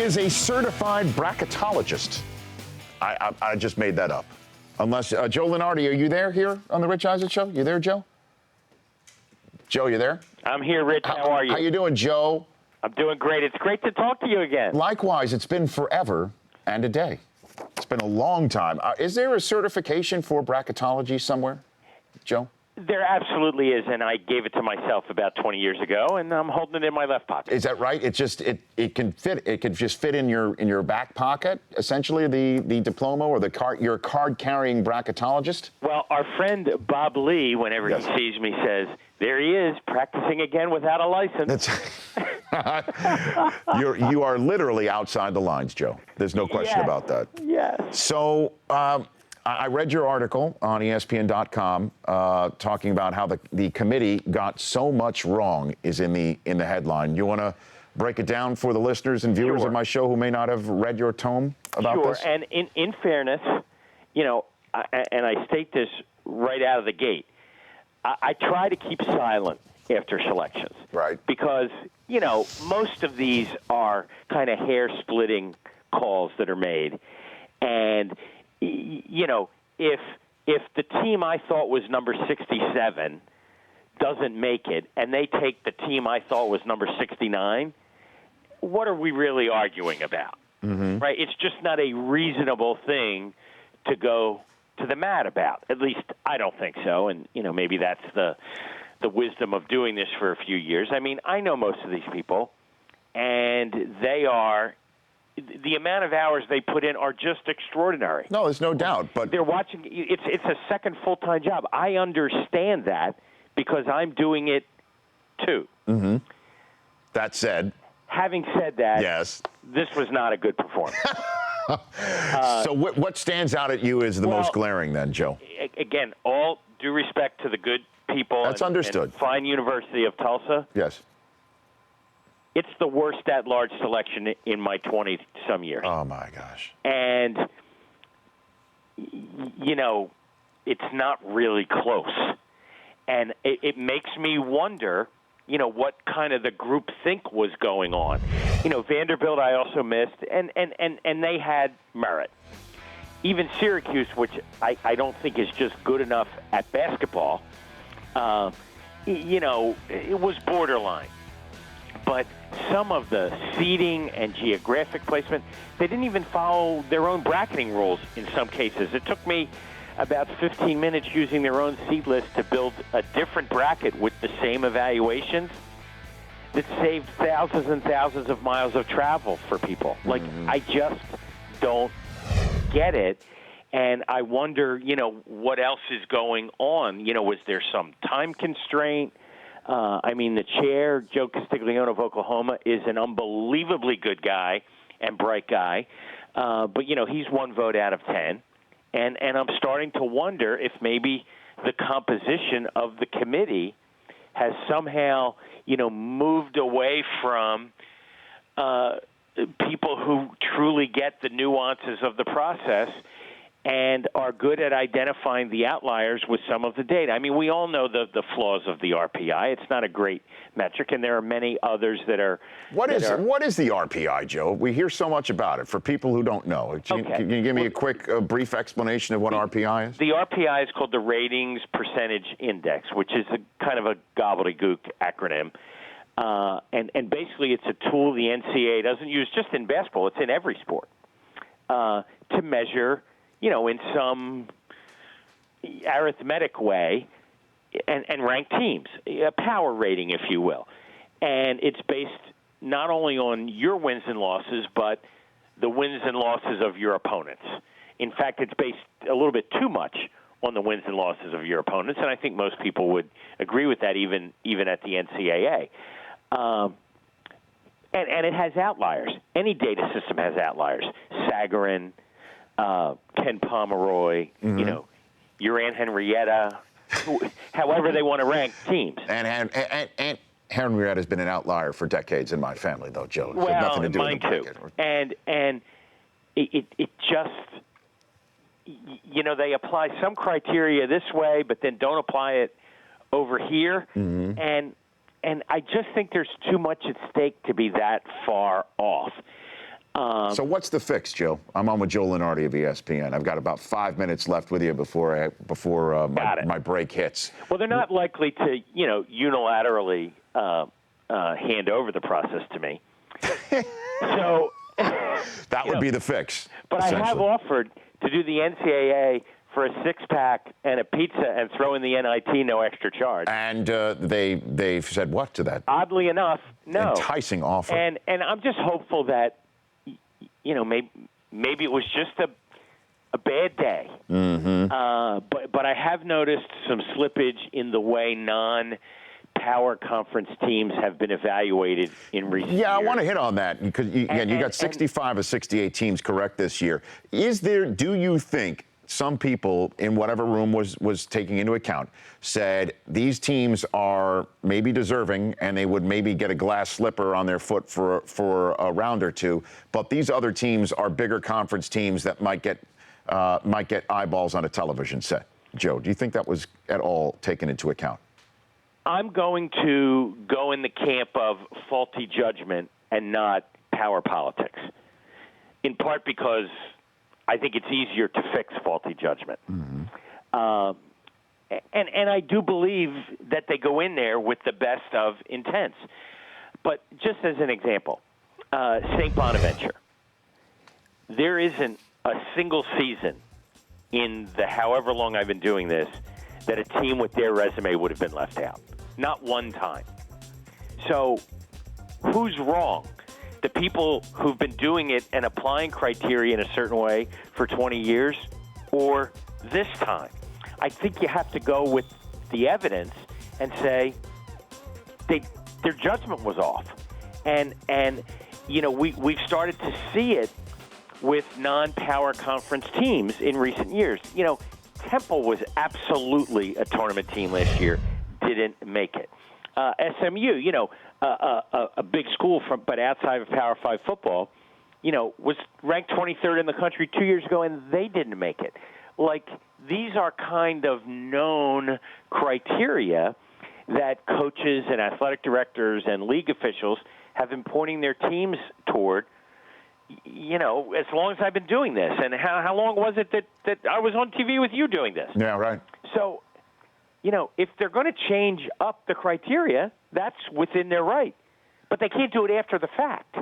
is a certified bracketologist. I just made that up. Unless, Joe Lunardi, are you there here on the Rich Eisen Show? You there, Joe? Joe, you there? I'm here, Rich. How are you? How you doing, Joe? I'm doing great. It's great to talk to you again. Likewise, it's been forever and a day. It's been a long time. Is there a certification for bracketology somewhere, Joe? There absolutely is, and I gave it to myself about 20 years ago, and I'm holding it in my left pocket. Is that right? It can fit. It can just fit in your back pocket, essentially, the diploma or the card. You're a card-carrying bracketologist. Well, our friend Bob Lee, whenever he sees me, says, "There he is, practicing again without a license." You are literally outside the lines, Joe. There's no question about that. Yes. So I read your article on ESPN.com talking about how the committee got so much wrong is in the headline. You want to break it down for the listeners and viewers of my show who may not have read your tome about this? Sure. And in fairness, and I state this right out of the gate, I try to keep silent after selections. Right. Because, most of these are kind of hair-splitting calls that are made. And, if the team I thought was number 67 doesn't make it and they take the team I thought was number 69, what are we really arguing about? Mm-hmm. Right? It's just not a reasonable thing to go to the mat about. At least I don't think so. And, maybe that's the wisdom of doing this for a few years. I mean, I know most of these people, and the amount of hours they put in are just extraordinary. No, there's no doubt. But they're watching. It's a second full-time job. I understand that because I'm doing it too. Mm-hmm. That said. Having said that, yes, this was not a good performance. So what stands out at you as the most glaring then, Joe? Again, all due respect to the good people. That's understood. And fine University of Tulsa. Yes. It's the worst at-large selection in my 20-some years. Oh, my gosh. And, it's not really close. And it makes me wonder, what kind of the group think was going on. Vanderbilt I also missed, and they had merit. Even Syracuse, which I don't think is just good enough at basketball, it was borderline. But some of the seeding and geographic placement, they didn't even follow their own bracketing rules in some cases. It took me about 15 minutes using their own seed list to build a different bracket with the same evaluations that saved thousands and thousands of miles of travel for people. Like, I just don't get it. And I wonder, what else is going on? Was there some time constraint? The chair, Joe Castiglione of Oklahoma, is an unbelievably good guy and bright guy. But he's one vote out of 10. And I'm starting to wonder if maybe the composition of the committee has somehow, moved away from people who truly get the nuances of the process and are good at identifying the outliers with some of the data. I mean, we all know the flaws of the RPI. It's not a great metric, and there are many others that are... What is the RPI, Joe? We hear so much about it. For people who don't know, can you give me a quick, brief explanation of what RPI is? The RPI is called the Ratings Percentage Index, which is kind of a gobbledygook acronym. And basically, it's a tool the NCAA doesn't use just in basketball. It's in every sport to measure... in some arithmetic way, and rank teams, a power rating, if you will. And it's based not only on your wins and losses, but the wins and losses of your opponents. In fact, it's based a little bit too much on the wins and losses of your opponents, and I think most people would agree with that, even at the NCAA. And it has outliers. Any data system has outliers. Sagarin, Ken Pomeroy, Uran Henrietta, however they want to rank teams. And Henrietta has been an outlier for decades in my family, though, Joe. Well, nothing to do mine with the too. And it just, they apply some criteria this way, but then don't apply it over here. Mm-hmm. And I just think there's too much at stake to be that far off. So what's the fix, Joe? I'm on with Joe Lunardi of ESPN. I've got about 5 minutes left with you before my break hits. Well, they're not likely to, unilaterally hand over the process to me. So that would be the fix. But I have offered to do the NCAA for a six-pack and a pizza and throw in the NIT, no extra charge. And they've said what to that? Oddly enough, no. Enticing offer. And I'm just hopeful that, maybe it was just a bad day. Mm-hmm. But I have noticed some slippage in the way non-power conference teams have been evaluated in recent years. Yeah, I want to hit on that because you got 65 of 68 teams correct this year. Do you think some people in whatever room was taking into account said these teams are maybe deserving and they would maybe get a glass slipper on their foot for a round or two, but these other teams are bigger conference teams that might get eyeballs on a television set? Joe, do you think that was at all taken into account? I'm going to go in the camp of faulty judgment and not power politics, in part because I think it's easier to fix faulty judgment. Mm-hmm. And I do believe that they go in there with the best of intents. But just as an example, St. Bonaventure, there isn't a single season in the however long I've been doing this that a team with their resume would have been left out. Not one time. So who's wrong? The people who've been doing it and applying criteria in a certain way for 20 years, or this time? I think you have to go with the evidence and say their judgment was off. And we've started to see it with non-power conference teams in recent years. Temple was absolutely a tournament team last year, didn't make it. SMU, a big school but outside of Power 5 football, was ranked 23rd in the country 2 years ago, and they didn't make it. These are kind of known criteria that coaches and athletic directors and league officials have been pointing their teams toward, as long as I've been doing this. And how long was it that I was on TV with you doing this? Yeah, right. So, if they're going to change up the criteria, that's within their right. But they can't do it after the fact.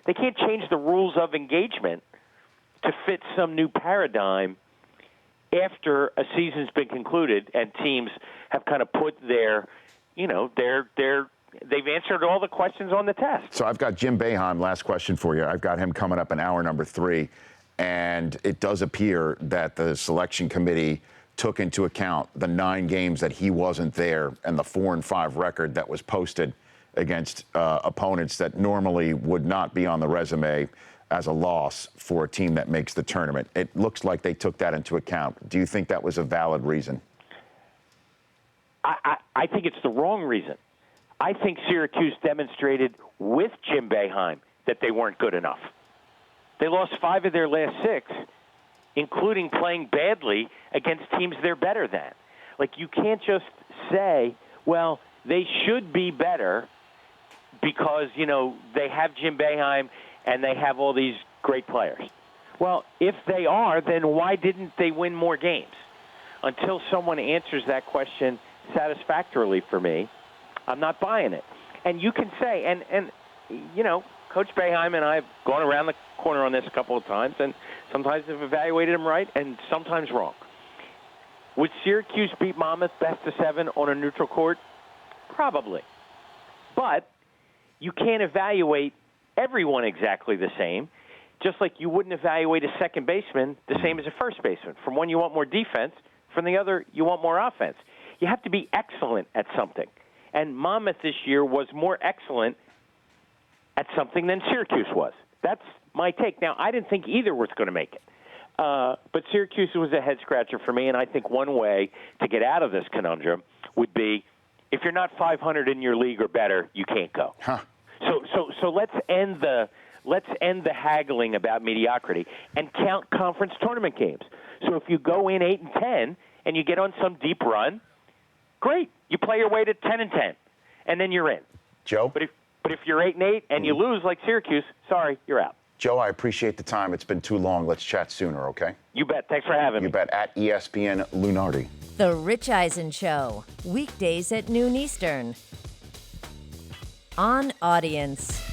They can't change the rules of engagement to fit some new paradigm after a season's been concluded and teams have kind of put they've answered all the questions on the test. So I've got Jim Boeheim, last question for you. I've got him coming up in hour number 3, and it does appear that the selection committee took into account the 9 games that he wasn't there and the 4-5 record that was posted against opponents that normally would not be on the resume as a loss for a team that makes the tournament. It looks like they took that into account. Do you think that was a valid reason? I think it's the wrong reason. I think Syracuse demonstrated with Jim Boeheim that they weren't good enough. They lost 5 of their last 6, including playing badly against teams they're better than. You can't just say, well, they should be better because, they have Jim Boeheim and they have all these great players. Well, if they are, then why didn't they win more games? Until someone answers that question satisfactorily for me, I'm not buying it. And you can say, and Coach Boeheim and I have gone around the corner on this a couple of times, and sometimes have evaluated him right and sometimes wrong. Would Syracuse beat Monmouth best of 7 on a neutral court? Probably. But you can't evaluate everyone exactly the same, just like you wouldn't evaluate a second baseman the same as a first baseman. From one, you want more defense. From the other, you want more offense. You have to be excellent at something. And Monmouth this year was more excellent at something than Syracuse was. That's my take. Now, I didn't think either was going to make it. But Syracuse was a head-scratcher for me, and I think one way to get out of this conundrum would be if you're not 500 in your league or better, you can't go. Huh. So let's end the haggling about mediocrity and count conference tournament games. So if you go in 8-10 and you get on some deep run, great. You play your way to 10-10, and then you're in. Joe? But if you're 8-8 and you lose like Syracuse, sorry, you're out. Joe, I appreciate the time. It's been too long. Let's chat sooner, okay? You bet. Thanks for having me. You bet. At ESPN Lunardi. The Rich Eisen Show, weekdays at noon Eastern. On Audience.